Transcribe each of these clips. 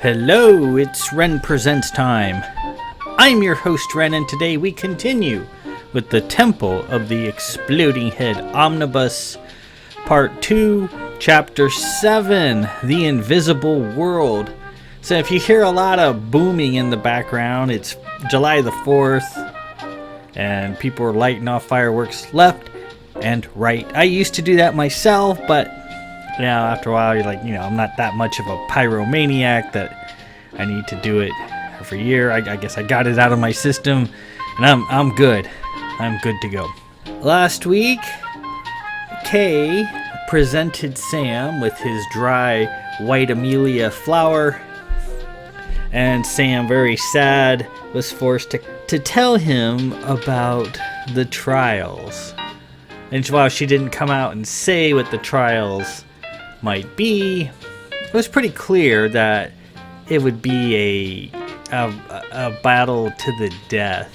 Hello, it's Ren Presents time. I'm your host Ren, and today we continue with the Temple of the Exploding Head Omnibus, Part 2, Chapter 7, The Invisible World. So if you hear a lot of booming in the background, it's July the 4th, and people are lighting off fireworks left and right. I used to do that myself, but after a while, you're like, I'm not that much of a pyromaniac that I need to do it every year. I guess I got it out of my system, and I'm good. I'm good to go. Last week, Kay presented Sam with his dry white Amelia flower, and Sam, very sad, was forced to tell him about the trials. And while she didn't come out and say what the trials might be, it was pretty clear that it would be a battle to the death.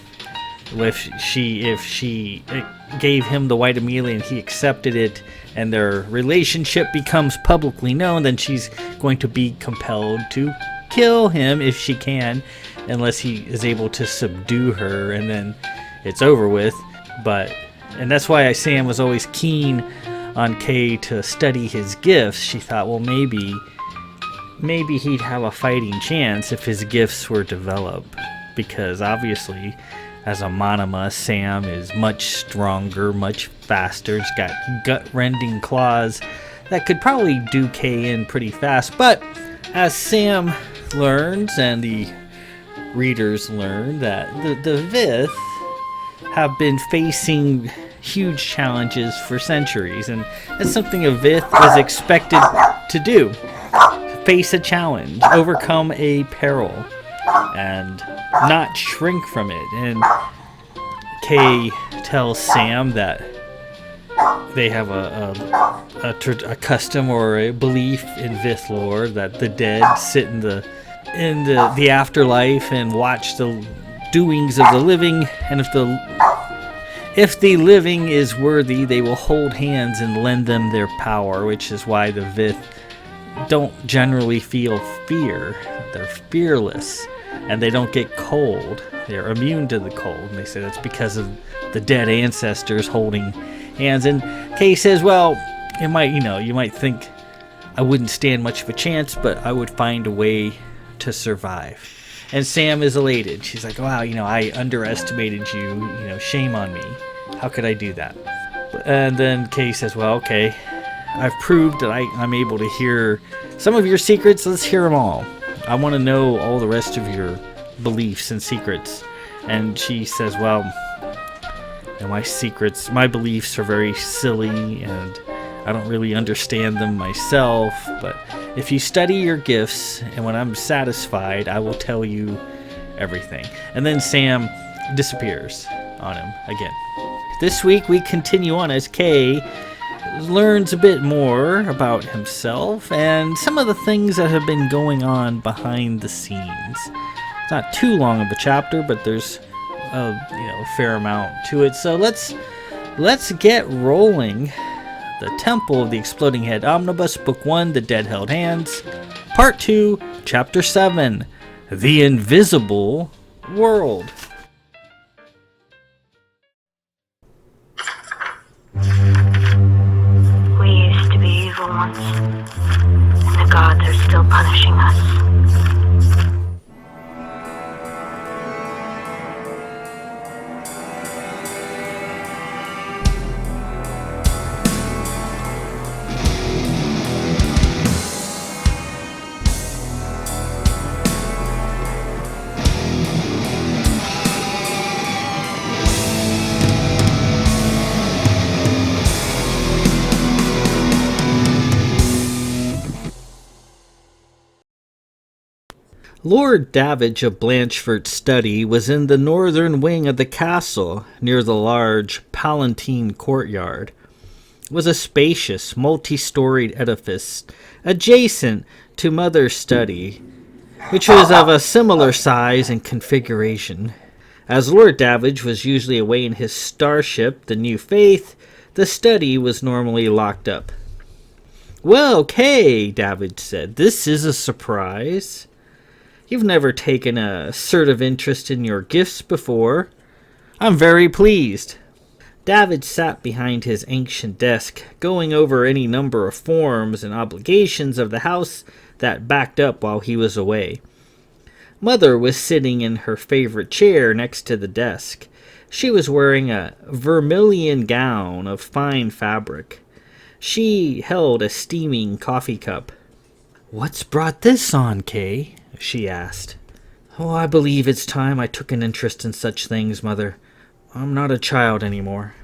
If she gave him the white Amelia and he accepted it, and their relationship becomes publicly known, then she's going to be compelled to kill him if she can, unless he is able to subdue her, and then it's over with. And that's why Sam was always keen on Kay to study his gifts. She thought, well, maybe he'd have a fighting chance if his gifts were developed, because obviously as a monoma, Sam is much stronger, much faster. He's got gut-rending claws that could probably do Kay in pretty fast. But as Sam learns, and the readers learn, that the Vith have been facing huge challenges for centuries, and that's something a Vith is expected to do: face a challenge, overcome a peril, and not shrink from it. And Kay tells Sam that they have a custom or a belief in Vith lore that the dead sit in the afterlife and watch the doings of the living, and if the living is worthy, they will hold hands and lend them their power, which is why the Vith don't generally feel fear. They're fearless, and they don't get cold. They're immune to the cold, and they say that's because of the dead ancestors holding hands. And Kay says, well, you might think I wouldn't stand much of a chance, but I would find a way to survive. And Sam is elated. She's like, wow, I underestimated you. Shame on me. How could I do that? And then Kay says, well, okay, I've proved that I'm able to hear some of your secrets. Let's hear them all. I want to know all the rest of your beliefs and secrets. And she says, well, my beliefs are very silly, and I don't really understand them myself, but if you study your gifts, and when I'm satisfied, I will tell you everything. And then Sam disappears on him again. This week we continue on as Kay learns a bit more about himself and some of the things that have been going on behind the scenes. It's not too long of a chapter, but there's a fair amount to it. So let's get rolling. The Temple of the Exploding Head Omnibus, Book 1, The Dead Held Hands, Part 2, Chapter 7, The Invisible World. We used to be evil once, and the gods are still punishing us. Lord Davidge of Blanchford's study was in the northern wing of the castle, near the large Palatine courtyard. It was a spacious, multi-storied edifice adjacent to Mother's study, which was of a similar size and configuration. As Lord Davidge was usually away in his starship, the New Faith, the study was normally locked up. "Well, Kay," Davidge said, "this is a surprise." You've never taken a assertive interest in your gifts before. I'm very pleased." David sat behind his ancient desk, going over any number of forms and obligations of the house that backed up while he was away. Mother was sitting in her favorite chair next to the desk. She was wearing a vermilion gown of fine fabric. She held a steaming coffee cup. "What's brought this on, Kay?" she asked. "Oh, I believe it's time I took an interest in such things, Mother. I'm not a child anymore."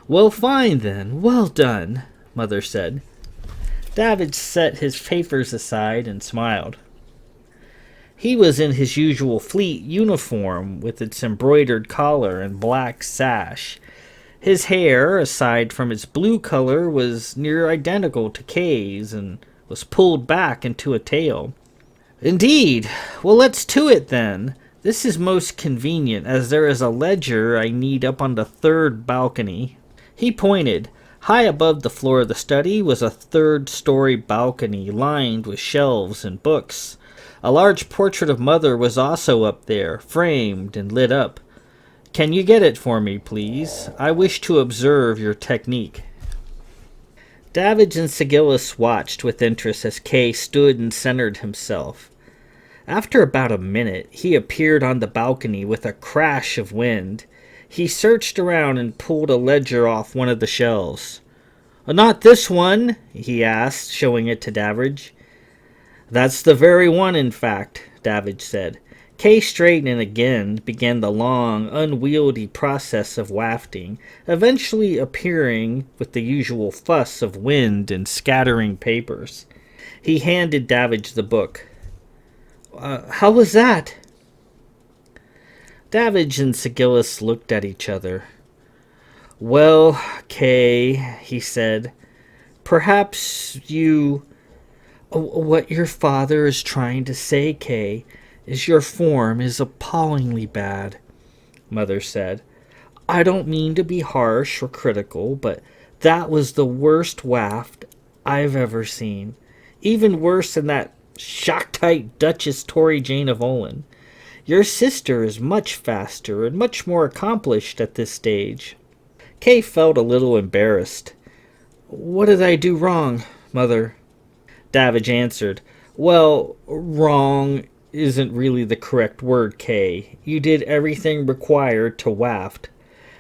"Well, fine then. Well done," Mother said. David set his papers aside and smiled. He was in his usual fleet uniform with its embroidered collar and black sash. His hair, aside from its blue color, was near identical to Kay's and was pulled back into a tail. "Indeed. Well, let's to it then. This is most convenient, as there is a ledger I need up on the third balcony." He pointed. High above the floor of the study was a third-story balcony lined with shelves and books. A large portrait of Mother was also up there, framed and lit up. "Can you get it for me, please? I wish to observe your technique." Davidge and Sigillus watched with interest as Kay stood and centered himself. After about a minute, he appeared on the balcony with a crash of wind. He searched around and pulled a ledger off one of the shelves. "Not this one?" he asked, showing it to Davidge. "That's the very one, in fact," Davidge said. Kay straightened and again began the long, unwieldy process of wafting, eventually appearing with the usual fuss of wind and scattering papers. He handed Davidge the book. How was that?" Davidge and Sigillus looked at each other. "Well, Kay," he said, "perhaps you... What your father is trying to say, Kay, is your form is appallingly bad," Mother said. "I don't mean to be harsh or critical, but that was the worst waft I've ever seen. Even worse than that Shoctite Duchess Tori Jane of Olin. Your sister is much faster and much more accomplished at this stage." Kay felt a little embarrassed. "What did I do wrong, Mother?" Davidge answered, "Well, wrong isn't really the correct word, Kay. You did everything required to waft.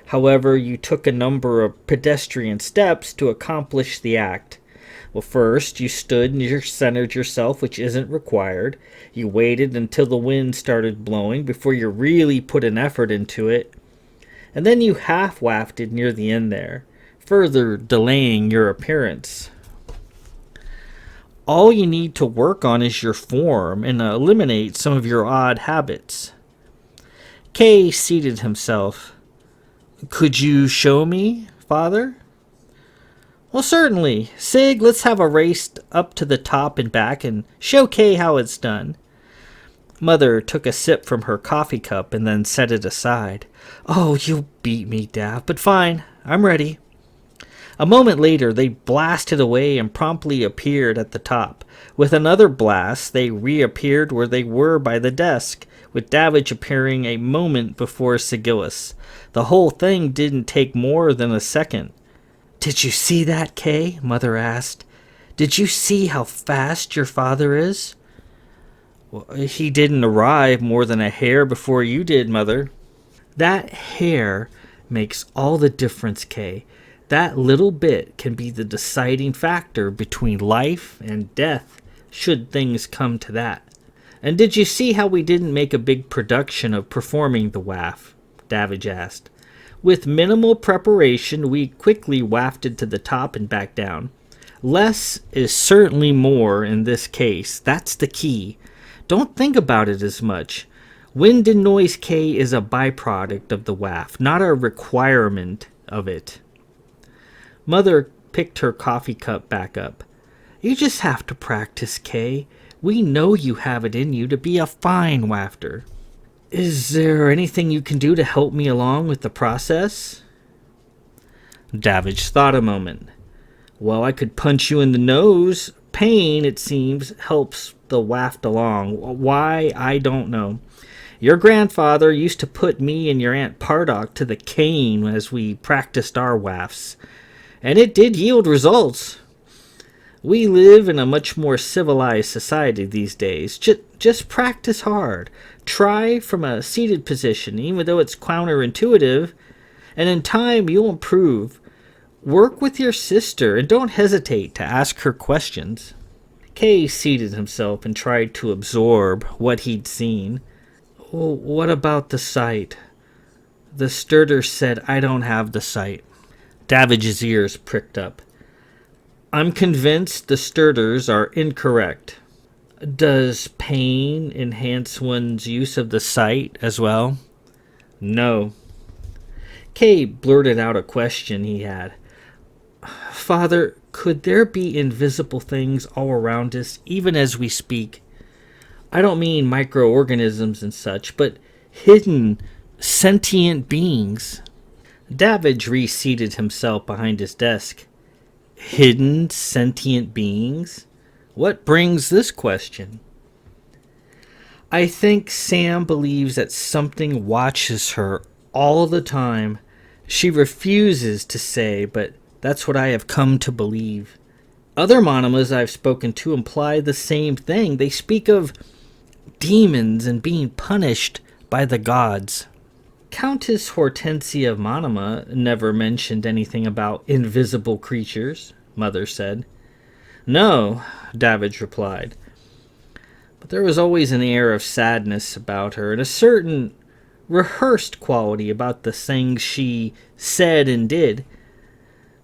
However, you took a number of pedestrian steps to accomplish the act. Well, first, you stood and you centered yourself, which isn't required. You waited until the wind started blowing before you really put an effort into it. And then you half wafted near the end there, further delaying your appearance. All you need to work on is your form and eliminate some of your odd habits." Kay seated himself. "Could you show me, Father?" "Well, certainly. Sig, let's have a race up to the top and back and show Kay how it's done." Mother took a sip from her coffee cup and then set it aside. "Oh, you beat me, Dav, but fine. I'm ready." A moment later, they blasted away and promptly appeared at the top. With another blast, they reappeared where they were by the desk, with Davidge appearing a moment before Sigillus. The whole thing didn't take more than a second. "Did you see that, Kay?" Mother asked. "Did you see how fast your father is?" "Well, he didn't arrive more than a hair before you did, Mother." "That hair makes all the difference, Kay. That little bit can be the deciding factor between life and death, should things come to that." "And did you see how we didn't make a big production of performing the waft?" Davidge asked. "With minimal preparation, we quickly wafted to the top and back down. Less is certainly more in this case. That's the key. Don't think about it as much. Wind and noise, K, is a byproduct of the waft, not a requirement of it." Mother picked her coffee cup back up. "You just have to practice, Kay. We know you have it in you to be a fine wafter." "Is there anything you can do to help me along with the process?" Davidge thought a moment. "Well, I could punch you in the nose, pain, it seems, helps the waft along. Why, I don't know. Your grandfather used to put me and your Aunt Pardock to the cane as we practiced our wafts, and it did yield results. We live in a much more civilized society these days. Just practice hard. Try from a seated position, even though it's counterintuitive, and in time you'll improve. Work with your sister and don't hesitate to ask her questions. Kay seated himself and tried to absorb what he'd seen. Oh, what about the sight? The starter said I don't have the sight. Davidge's ears pricked up. I'm convinced the starters are incorrect. Does pain enhance one's use of the sight as well? No. Kay blurted out a question he had. Father, could there be invisible things all around us, even as we speak? I don't mean microorganisms and such, but hidden, sentient beings. Davidge reseated himself behind his desk. Hidden, sentient beings? What brings this question? I think Sam believes that something watches her all the time. She refuses to say, but that's what I have come to believe. Other monomas I've spoken to imply the same thing. They speak of demons and being punished by the gods. Countess Hortensia of Monoma never mentioned anything about invisible creatures, Mother said. No, Davidge replied. But there was always an air of sadness about her and a certain rehearsed quality about the things she said and did.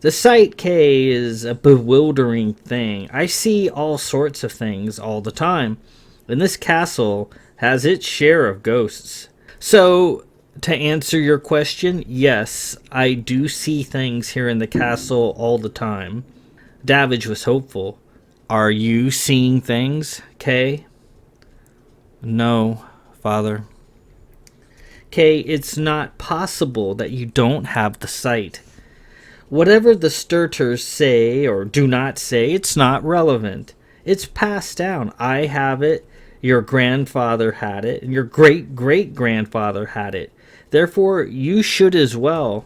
The sight, Kay, is a bewildering thing. I see all sorts of things all the time, and this castle has its share of ghosts. So, to answer your question, yes, I do see things here in the castle all the time. Davidge was hopeful. Are you seeing things, Kay? No, Father. Kay, it's not possible that you don't have the sight. Whatever the Sturters say or do not say, it's not relevant. It's passed down. I have it, your grandfather had it, and your great-great-grandfather had it. Therefore, you should as well.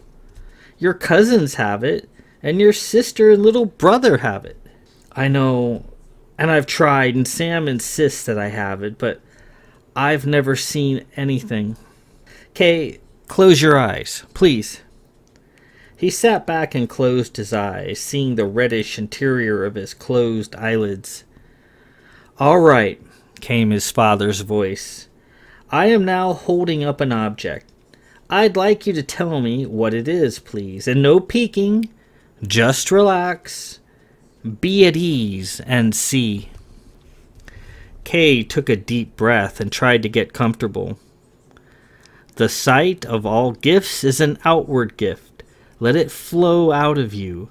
Your cousins have it, and your sister and little brother have it. I know, and I've tried, and Sam insists that I have it, but I've never seen anything. Kay, close your eyes, please. He sat back and closed his eyes, seeing the reddish interior of his closed eyelids. All right, came his father's voice. I am now holding up an object. I'd like you to tell me what it is, please, and no peeking. Just relax, be at ease, and see. Kay took a deep breath and tried to get comfortable. The sight of all gifts is an outward gift. Let it flow out of you.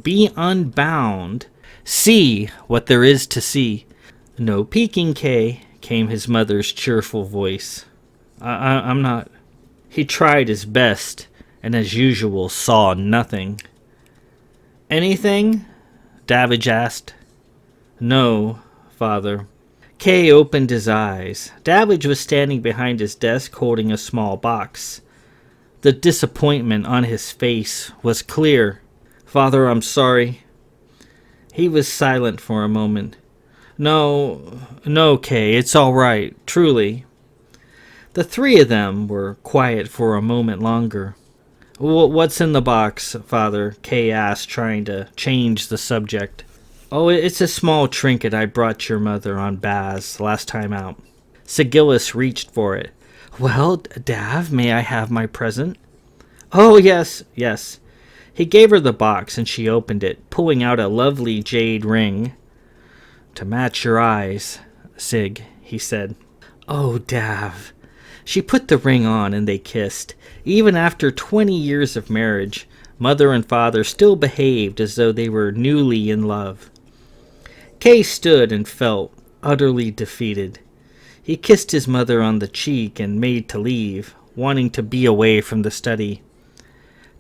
Be unbound. See what there is to see. No peeking, Kay, came his mother's cheerful voice. I'm not... He tried his best, and as usual saw nothing. Anything? Davidge asked. No, Father. Kay opened his eyes. Davidge was standing behind his desk holding a small box. The disappointment on his face was clear. Father, I'm sorry. He was silent for a moment. No, Kay, it's all right, truly. The three of them were quiet for a moment longer. What's in the box, Father? Kay asked, trying to change the subject. Oh, it's a small trinket I brought your mother on Baz last time out. Sigillis reached for it. Well, Dav, may I have my present? Oh, yes. He gave her the box, and she opened it, pulling out a lovely jade ring. To match your eyes, Sig, he said. Oh, Dav. She put the ring on, and they kissed. Even after 20 years of marriage, mother and father still behaved as though they were newly in love. Kay stood and felt utterly defeated. He kissed his mother on the cheek and made to leave, wanting to be away from the study.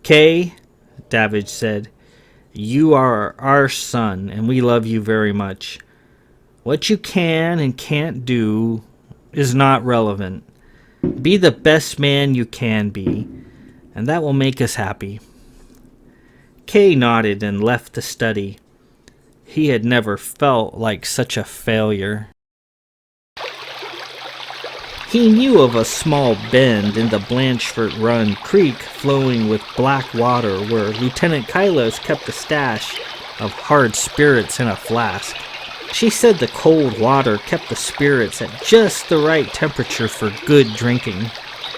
Kay, Davidge said, You are our son, and we love you very much. What you can and can't do is not relevant. Be the best man you can be, and that will make us happy." Kay nodded and left the study. He had never felt like such a failure. He knew of a small bend in the Blanchford Run Creek flowing with black water where Lieutenant Kylos kept a stash of hard spirits in a flask. She said the cold water kept the spirits at just the right temperature for good drinking.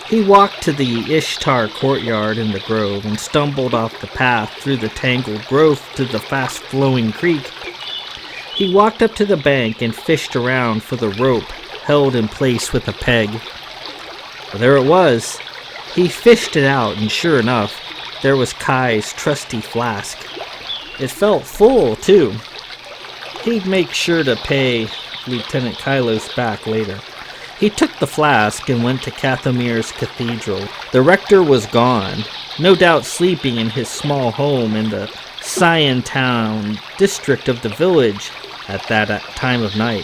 He walked to the Ishtar courtyard in the grove and stumbled off the path through the tangled growth to the fast-flowing creek. He walked up to the bank and fished around for the rope held in place with a peg. There it was. He fished it out, and sure enough, there was Kai's trusty flask. It felt full, too. He'd make sure to pay Lieutenant Kylos back later. He took the flask and went to Cathomir's cathedral. The rector was gone, no doubt sleeping in his small home in the Scientown district of the village at that time of night.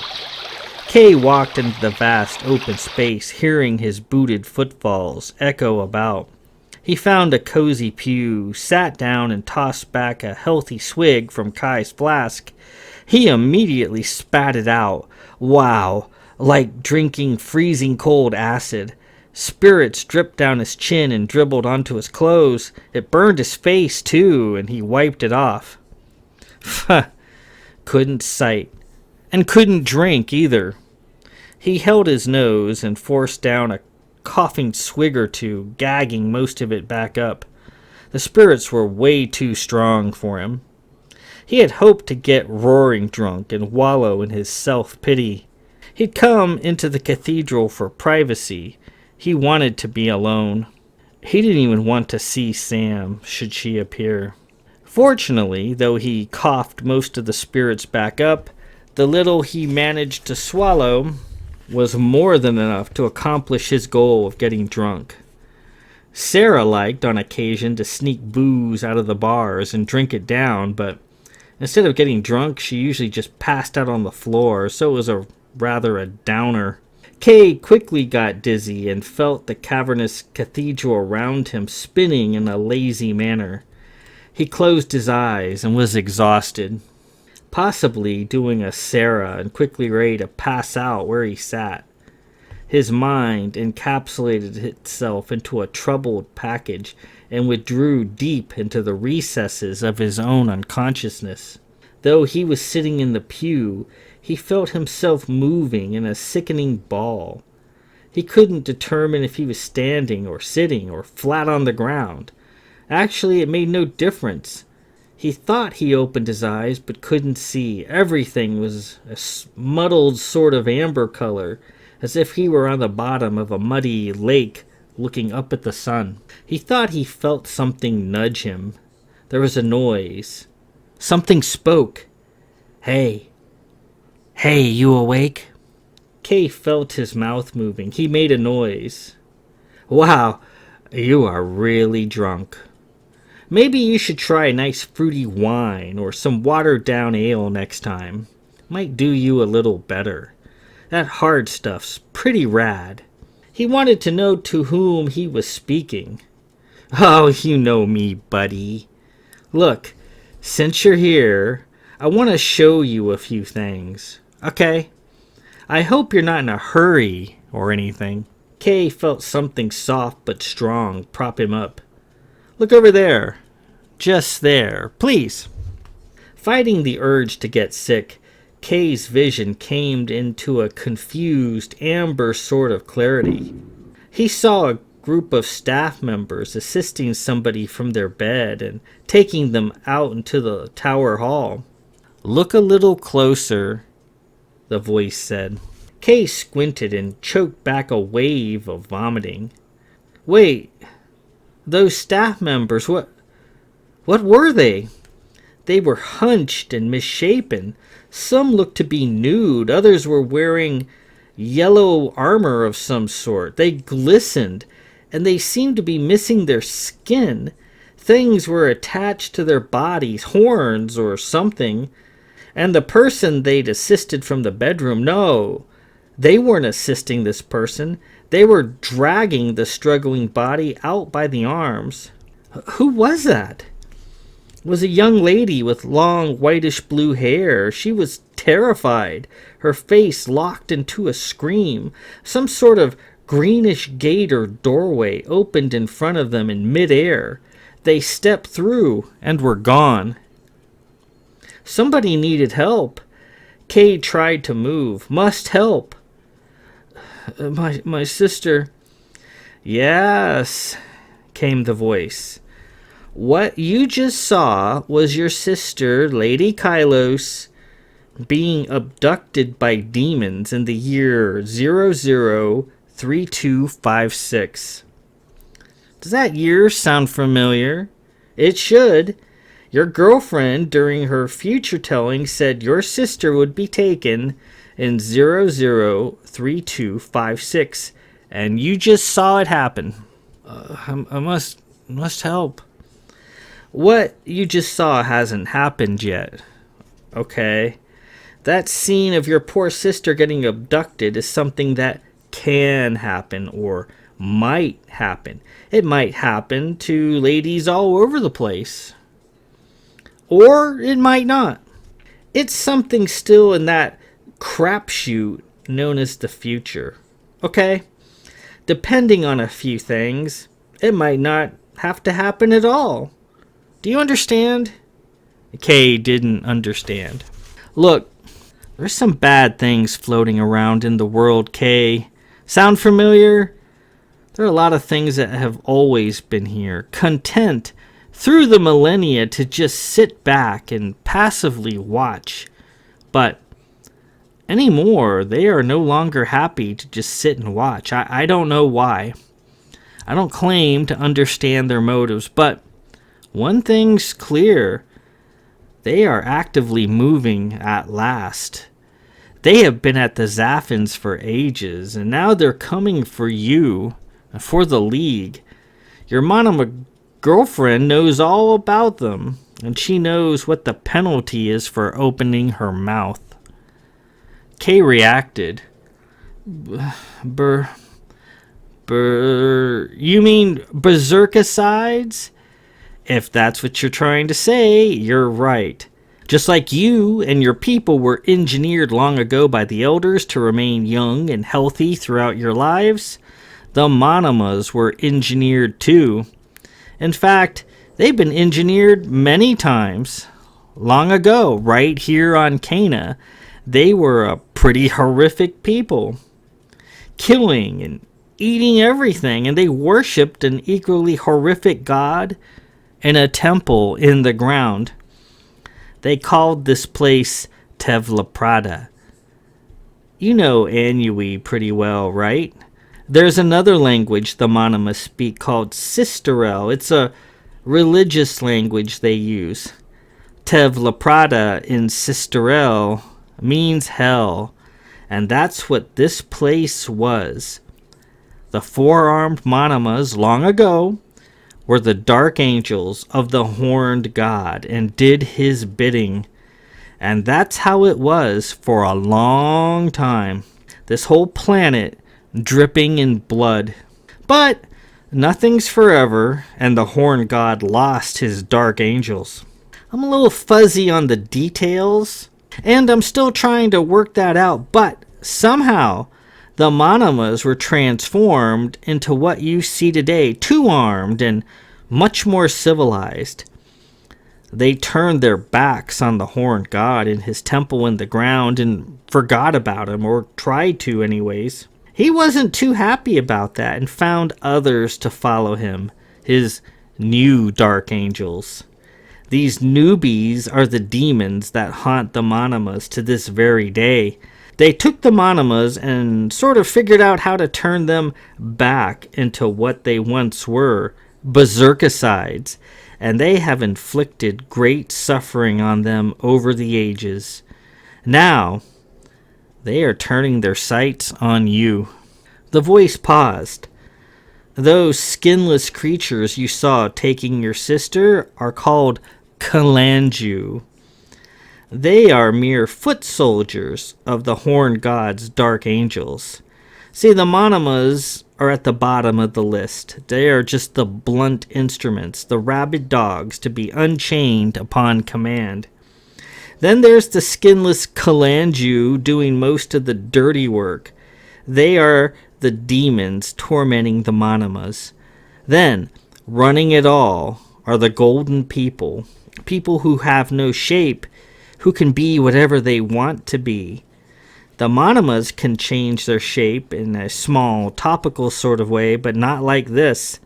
Kay walked into the vast open space, hearing his booted footfalls echo about. He found a cozy pew, sat down, and tossed back a healthy swig from Kai's flask. He immediately spat it out. Wow, like drinking freezing cold acid. Spirits dripped down his chin and dribbled onto his clothes. It burned his face, too, and he wiped it off. Couldn't sight, and couldn't drink either. He held his nose and forced down a coughing swig or two, gagging most of it back up. The spirits were way too strong for him. He had hoped to get roaring drunk and wallow in his self-pity. He'd come into the cathedral for privacy. He wanted to be alone. He didn't even want to see Sam, should she appear. Fortunately, though he coughed most of the spirits back up, the little he managed to swallow was more than enough to accomplish his goal of getting drunk. Sarah liked, on occasion, to sneak booze out of the bars and drink it down, but instead of getting drunk, she usually just passed out on the floor, so it was rather a downer. Kay quickly got dizzy and felt the cavernous cathedral around him spinning in a lazy manner. He closed his eyes and was exhausted, possibly doing a Sarah and quickly ready to pass out where he sat. His mind encapsulated itself into a troubled package and withdrew deep into the recesses of his own unconsciousness. Though he was sitting in the pew, he felt himself moving in a sickening ball. He couldn't determine if he was standing or sitting or flat on the ground. Actually, it made no difference. He thought he opened his eyes, but couldn't see. Everything was a muddled sort of amber color, as if he were on the bottom of a muddy lake looking up at the sun. He thought he felt something nudge him. There was a noise. Something spoke. Hey, you awake?" Kay felt his mouth moving. He made a noise. "Wow, you are really drunk. Maybe you should try a nice fruity wine or some watered-down ale next time. Might do you a little better. That hard stuff's pretty rad." He wanted to know to whom he was speaking. "Oh, you know me, buddy. Look, since you're here, I want to show you a few things. Okay? I hope you're not in a hurry or anything." Kay felt something soft but strong prop him up. "Look over there. Just there. Please." Fighting the urge to get sick, Kay's vision came into a confused, amber sort of clarity. He saw a group of staff members assisting somebody from their bed and taking them out into the tower hall. "Look a little closer," the voice said. Kay squinted and choked back a wave of vomiting. "Wait, those staff members, what were they?" They were hunched and misshapen. Some looked to be nude, others were wearing yellow armor of some sort. They glistened, and they seemed to be missing their skin. Things were attached to their bodies, horns or something. And the person they'd assisted from the bedroom, no, they weren't assisting this person. They were dragging the struggling body out by the arms. Who was that? It was a young lady with long whitish blue hair. She was terrified, her face locked into a scream. Some sort of greenish gate or doorway opened in front of them in midair. They stepped through and were gone. Somebody needed help. Kay tried to move. Must help. My sister. Yes, came the voice. What you just saw was your sister, Lady Kylos, being abducted by demons in the year 003256. Does that year sound familiar? It should. Your girlfriend, during her future telling, said your sister would be taken in 003256, and you just saw it happen. I must help. What you just saw hasn't happened yet. Okay. That scene of your poor sister getting abducted is something that can happen or might happen. It might happen to ladies all over the place. Or it might not. It's something still in that crapshoot known as the future. Okay? Depending on a few things, it might not have to happen at all. Do you understand? Kay didn't understand. Look, there's some bad things floating around in the world, Kay. Sound familiar? There are a lot of things that have always been here, content through the millennia to just sit back and passively watch. But anymore, they are no longer happy to just sit and watch. I don't know why. I don't claim to understand their motives, but one thing's clear. They are actively moving at last. They have been at the Zaphins for ages, and now they're coming for you, for the League. Your Monoma girlfriend knows all about them, and she knows what the penalty is for opening her mouth. Kay reacted. You mean berserkicides? If that's what you're trying to say, you're right. Just like you and your people were engineered long ago by the elders to remain young and healthy throughout your lives, the Monomas were engineered too. In fact, they've been engineered many times. Long ago, right here on Cana, they were a pretty horrific people, killing and eating everything, and they worshipped an equally horrific god in a temple in the ground. They called this place Tevlaprada. You know Anui pretty well, right? There's another language the Monomas speak called Sisterel. It's a religious language they use. Tevlaprada in Sisterel means hell, and that's what this place was. The four-armed Monomas long ago were the dark angels of the horned god and did his bidding. And that's how it was for a long time. This whole planet dripping in blood. But nothing's forever, and the horned god lost his dark angels. I'm a little fuzzy on the details, and I'm still trying to work that out, but somehow the Monomas were transformed into what you see today, two-armed and much more civilized. They turned their backs on the horned god in his temple in the ground and forgot about him, or tried to anyways. He wasn't too happy about that and found others to follow him, his new dark angels. These newbies are the demons that haunt the Monomas to this very day. They took the Monomas and sort of figured out how to turn them back into what they once were, berserkicides, and they have inflicted great suffering on them over the ages. Now, they are turning their sights on you. The voice paused. Those skinless creatures you saw taking your sister are called Kalanju. They are mere foot soldiers of the Horned God's dark angels. See, the Monomas are at the bottom of the list. They are just the blunt instruments, the rabid dogs to be unchained upon command. Then there's the skinless Kalanju doing most of the dirty work. They are the demons tormenting the Monomas. Then, running it all, are the golden people. People who have no shape, who can be whatever they want to be. The Monomas can change their shape in a small, topical sort of way, but not like this.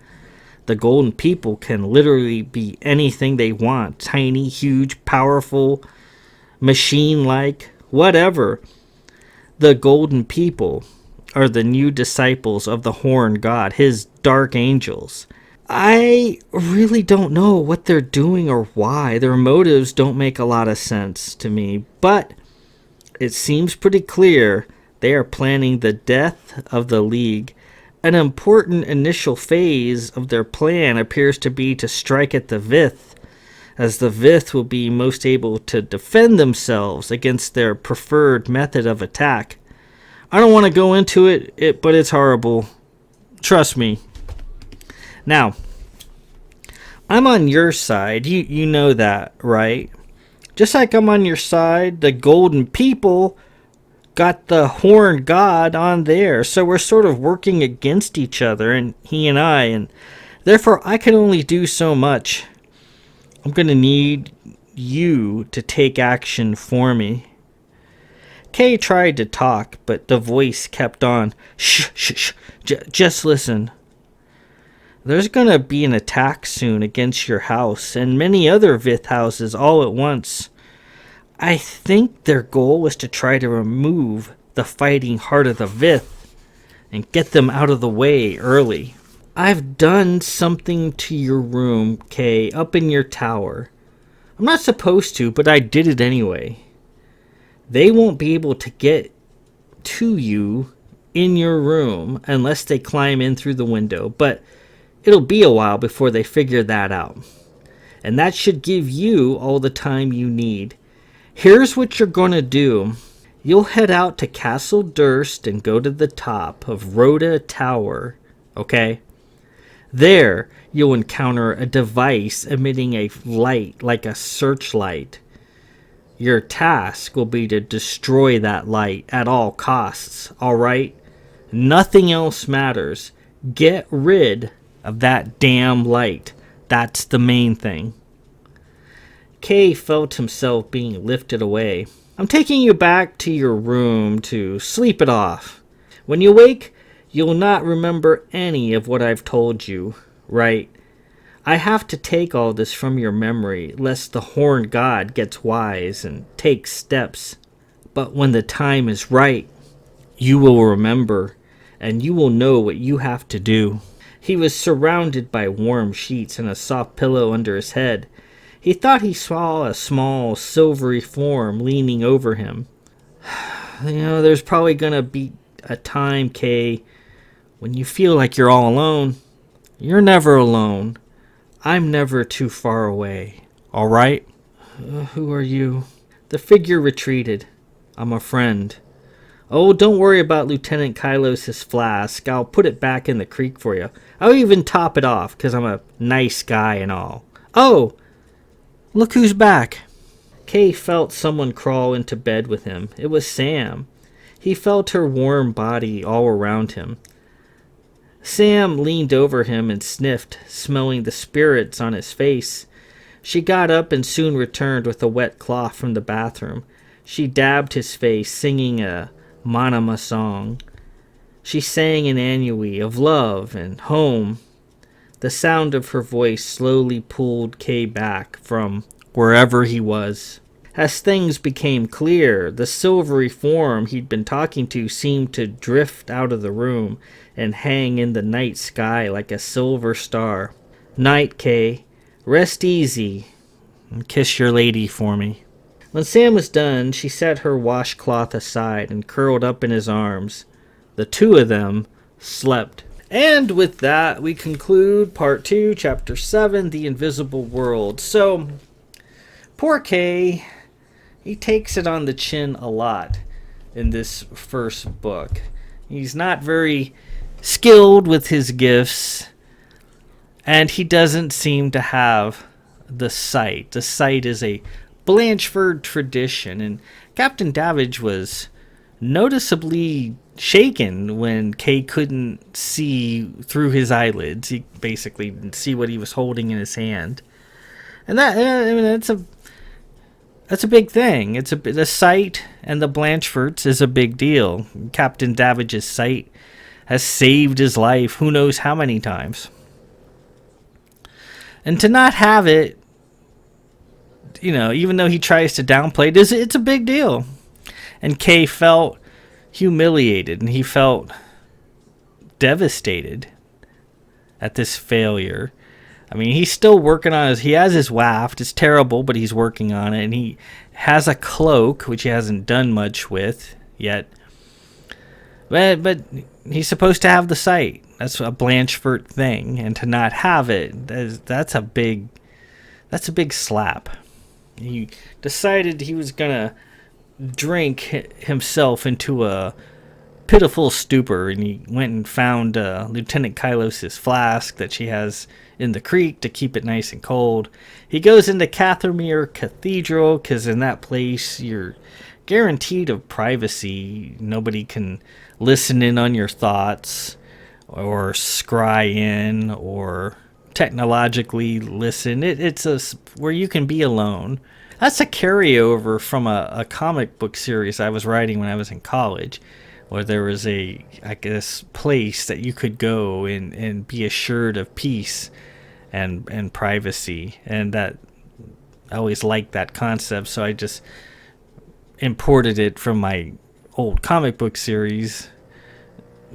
The golden people can literally be anything they want. Tiny, huge, powerful, machine-like, whatever. The golden people are the new disciples of the Horned God, his dark angels. I really don't know what they're doing or why. Their motives don't make a lot of sense to me, but it seems pretty clear they are planning the death of the League. An important initial phase of their plan appears to be to strike at the Vith, as the Vith will be most able to defend themselves against their preferred method of attack. I don't want to go into it, but it's horrible. Trust me. Now, I'm on your side. You know that, right? Just like I'm on your side, the golden people got the Horned God on there. So we're sort of working against each other, and he and I, and therefore I can only do so much. I'm going to need you to take action for me. Kay tried to talk, but the voice kept on. Shh, shh, shh. Just listen. There's going to be an attack soon against your house and many other Vith houses all at once. I think their goal was to try to remove the fighting heart of the Vith and get them out of the way early. I've done something to your room, Kay, up in your tower. I'm not supposed to, but I did it anyway. They won't be able to get to you in your room unless they climb in through the window, but it'll be a while before they figure that out. And that should give you all the time you need. Here's what you're going to do. You'll head out to Castle Durst and go to the top of Rhoda Tower, okay? There, you'll encounter a device emitting a light like a searchlight. Your task will be to destroy that light at all costs, alright? Nothing else matters. Get rid of that damn light. That's the main thing. Kay felt himself being lifted away. I'm taking you back to your room to sleep it off. When you wake, you'll not remember any of what I've told you, right? I have to take all this from your memory, lest the Horned God gets wise and takes steps. But when the time is right, you will remember, and you will know what you have to do. He was surrounded by warm sheets and a soft pillow under his head. He thought he saw a small, silvery form leaning over him. There's probably gonna be a time, Kay, when you feel like you're all alone. You're never alone. I'm never too far away. All right? Who are you? The figure retreated. I'm a friend. Oh, don't worry about Lieutenant Kylos' flask. I'll put it back in the creek for you. I'll even top it off, because I'm a nice guy and all. Oh, look who's back. Kay felt someone crawl into bed with him. It was Sam. He felt her warm body all around him. Sam leaned over him and sniffed, smelling the spirits on his face. She got up and soon returned with a wet cloth from the bathroom. She dabbed his face, singing a Manama song. She sang an annui of love and home. The sound of her voice slowly pulled Kay back from wherever he was. As things became clear, the silvery form he'd been talking to seemed to drift out of the room and hang in the night sky like a silver star. Night, Kay. Rest easy and kiss your lady for me. When Sam was done, she set her washcloth aside and curled up in his arms. The two of them slept. And with that, we conclude part 2, chapter 7, The Invisible World. So, poor Kay, he takes it on the chin a lot in this first book. He's not very skilled with his gifts, and he doesn't seem to have the sight. The sight is a Blanchford tradition, and Captain Davidge was noticeably shaken when Kay couldn't see through his eyelids. He basically didn't see what he was holding in his hand, and that's a big thing. The sight and the Blanchfords is a big deal. Captain Davidge's sight has saved his life who knows how many times, and to not have it, even though he tries to downplay it, it's a big deal. And Kay felt humiliated, and he felt devastated at this failure. I mean, he's still working on he has his waft. It's terrible, but he's working on it. And he has a cloak, which he hasn't done much with yet. But he's supposed to have the sight. That's a Blanchford thing. And to not have it, that's a big slap. He decided he was going to drink himself into a pitiful stupor, and he went and found Lieutenant Kylos's flask that she has in the creek to keep it nice and cold. He goes into Cathermere Cathedral, because in that place you're guaranteed of privacy. Nobody can listen in on your thoughts or scry in or technologically listen. It's where you can be alone. That's a carryover from a comic book series I was writing when I was in college, where there was a place that you could go and be assured of peace and privacy. And that I always liked that concept, so I just imported it from my old comic book series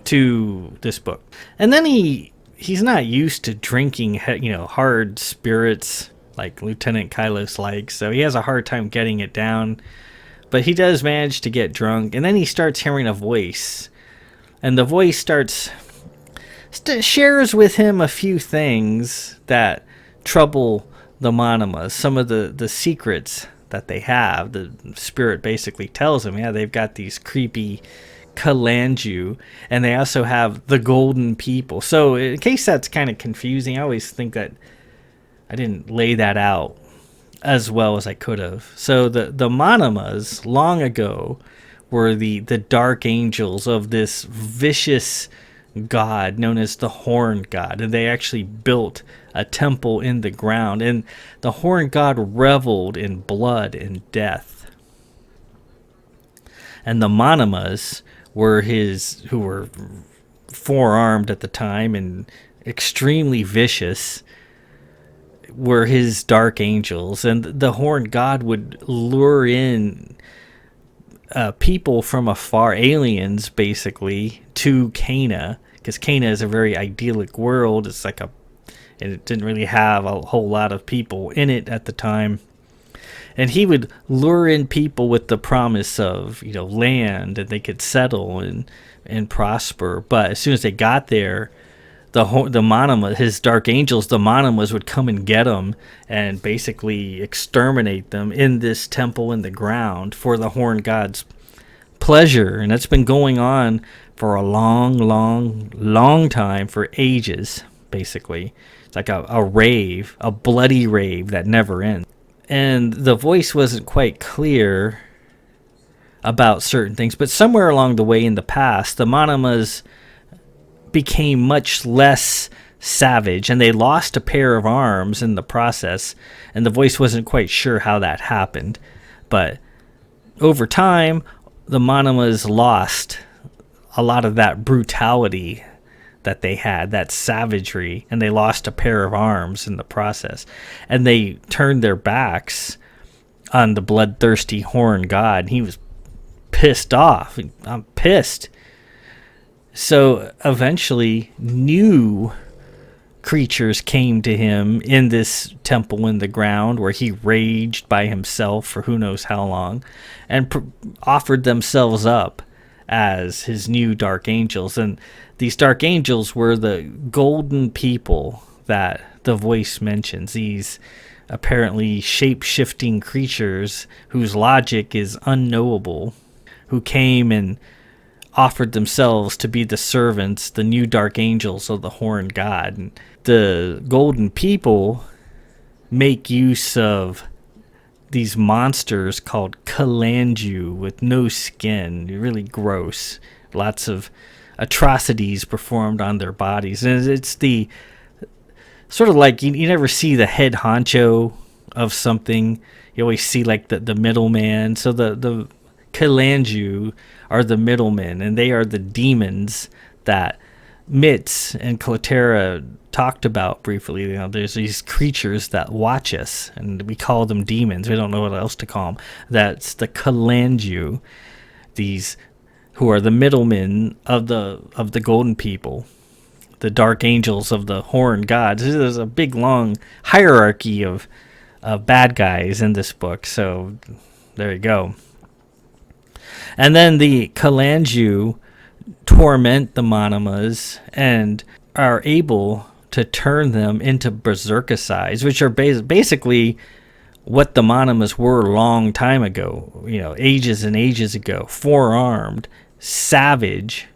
to this book. And then he's not used to drinking, hard spirits like Lieutenant Kylos likes, so he has a hard time getting it down. But he does manage to get drunk, and then he starts hearing a voice, and the voice shares with him a few things that trouble the Monomas, some of the secrets that they have. The spirit basically tells him, they've got these creepy Kalanju, and they also have the Golden People. So in case that's kind of confusing, I always think that I didn't lay that out as well as I could have. So the Monomas long ago were the dark angels of this vicious god known as the Horned God, and they actually built a temple in the ground, and the Horned God reveled in blood and death. And the Monomas were who were four-armed at the time and extremely vicious, were his dark angels. And the Horned God would lure in people from afar, aliens basically, to Cana, because Cana is a very idyllic world. It's like it didn't really have a whole lot of people in it at the time. And he would lure in people with the promise of, land, and they could settle and prosper. But as soon as they got there, the Monomas, his dark angels, the Monomas, would come and get them and basically exterminate them in this temple in the ground for the Horned God's pleasure. And that's been going on for a long, long, long time, for ages, basically. It's like a rave, a bloody rave that never ends. And the voice wasn't quite clear about certain things, but somewhere along the way in the past, the Monomas became much less savage, and they lost a pair of arms in the process, and the voice wasn't quite sure how that happened. But over time, the Monomas lost a lot of that brutality that they had, that savagery, and they lost a pair of arms in the process. And they turned their backs on the bloodthirsty Horned God. He was pissed off. I'm pissed. So eventually, new creatures came to him in this temple in the ground, where he raged by himself for who knows how long, and offered themselves up as his new Dark Angels. And these Dark Angels were the golden people that the voice mentions. These apparently shape-shifting creatures whose logic is unknowable, who came and offered themselves to be the servants, the new Dark Angels of the Horned God. And the golden people make use of these monsters called Kalanju with no skin, really gross, lots of atrocities performed on their bodies. And it's the sort of like you never see the head honcho of something. You always see like the middleman. So the Kalanju are the middlemen, and they are the demons that Mitz and Cloterra talked about briefly. You know, there's these creatures that watch us, and we call them demons. We don't know what else to call them. That's the Kalanju, these who are the middlemen of the golden people, the Dark Angels of the Horned Gods. There's a big long hierarchy of bad guys in this book. So there you go. And then the Kalanju torment the Monomas and are able to turn them into berserkicides, which are basically what the Monomas were a long time ago, ages and ages ago. Four-armed, savage,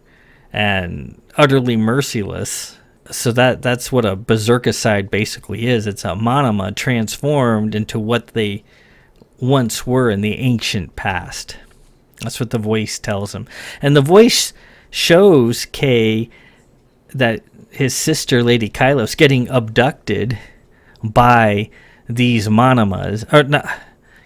and utterly merciless. So that's what a berserkicide basically is. It's a Monoma transformed into what they once were in the ancient past. That's what the voice tells him. And the voice shows Kay that his sister, Lady Kylos, getting abducted by these Monomas, or not,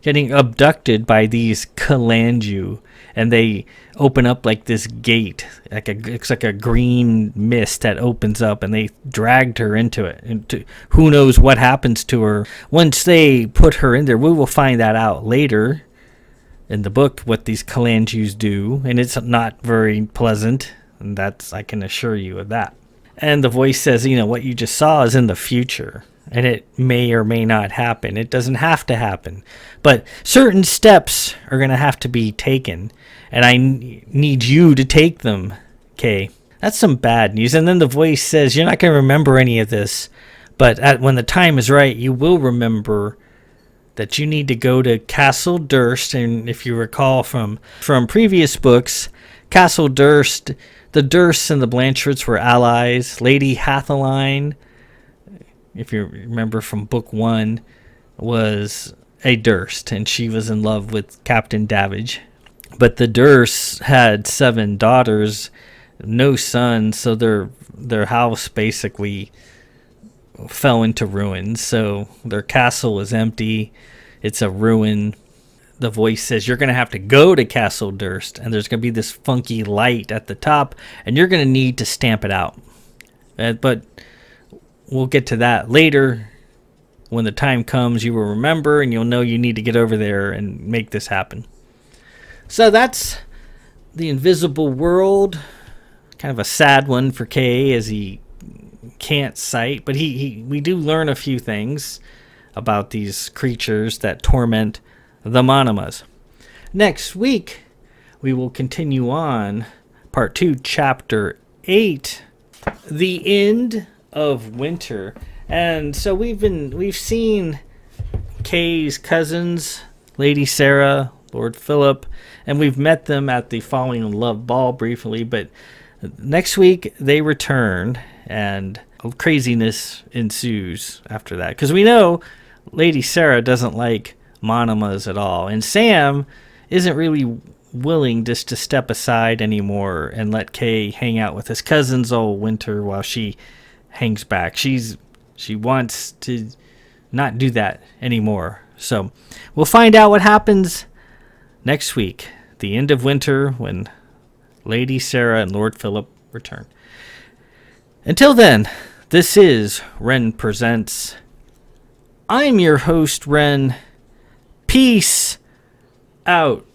getting abducted by these Kalanju, and they open up like this gate, it's like a green mist that opens up, and they dragged her into it. And who knows what happens to her once they put her in there? We will find that out later in the book, what these Kalanjus do, and it's not very pleasant, and I can assure you of that. And the voice says, what you just saw is in the future, and it may or may not happen. It doesn't have to happen, but certain steps are going to have to be taken, and I need you to take them, Kay. That's some bad news. And then the voice says, you're not going to remember any of this, but when the time is right, you will remember that you need to go to Castle Durst. And if you recall from previous books, Castle Durst, the Dursts and the Blanchards were allies. Lady Hathaline, if you remember from book 1, was a Durst, and she was in love with Captain Davidge. But the Dursts had 7 daughters, no sons, so their house basically fell into ruins. So their castle is empty. It's a ruin. The voice says you're going to have to go to Castle Durst, and there's going to be this funky light at the top, and you're going to need to stamp it out. But we'll get to that later. When the time comes, you will remember, and you'll know you need to get over there and make this happen. So that's the invisible world. Kind of a sad one for Kay, as he can't sight, but we do learn a few things about these creatures that torment the Monomas. Next week, we will continue on part 2, chapter 8, the end of winter. And so we've seen Kay's cousins, Lady Sarah, Lord Philip, and we've met them at the Falling in Love ball briefly, but next week they return, and craziness ensues after that. Because we know Lady Sarah doesn't like Monomas at all, and Sam isn't really willing just to step aside anymore and let Kay hang out with his cousins all winter while she hangs back. She wants to not do that anymore. So we'll find out what happens next week, the end of winter, when Lady Sarah and Lord Philip return. Until then, this is Ren Presents. I'm your host, Ren. Peace out.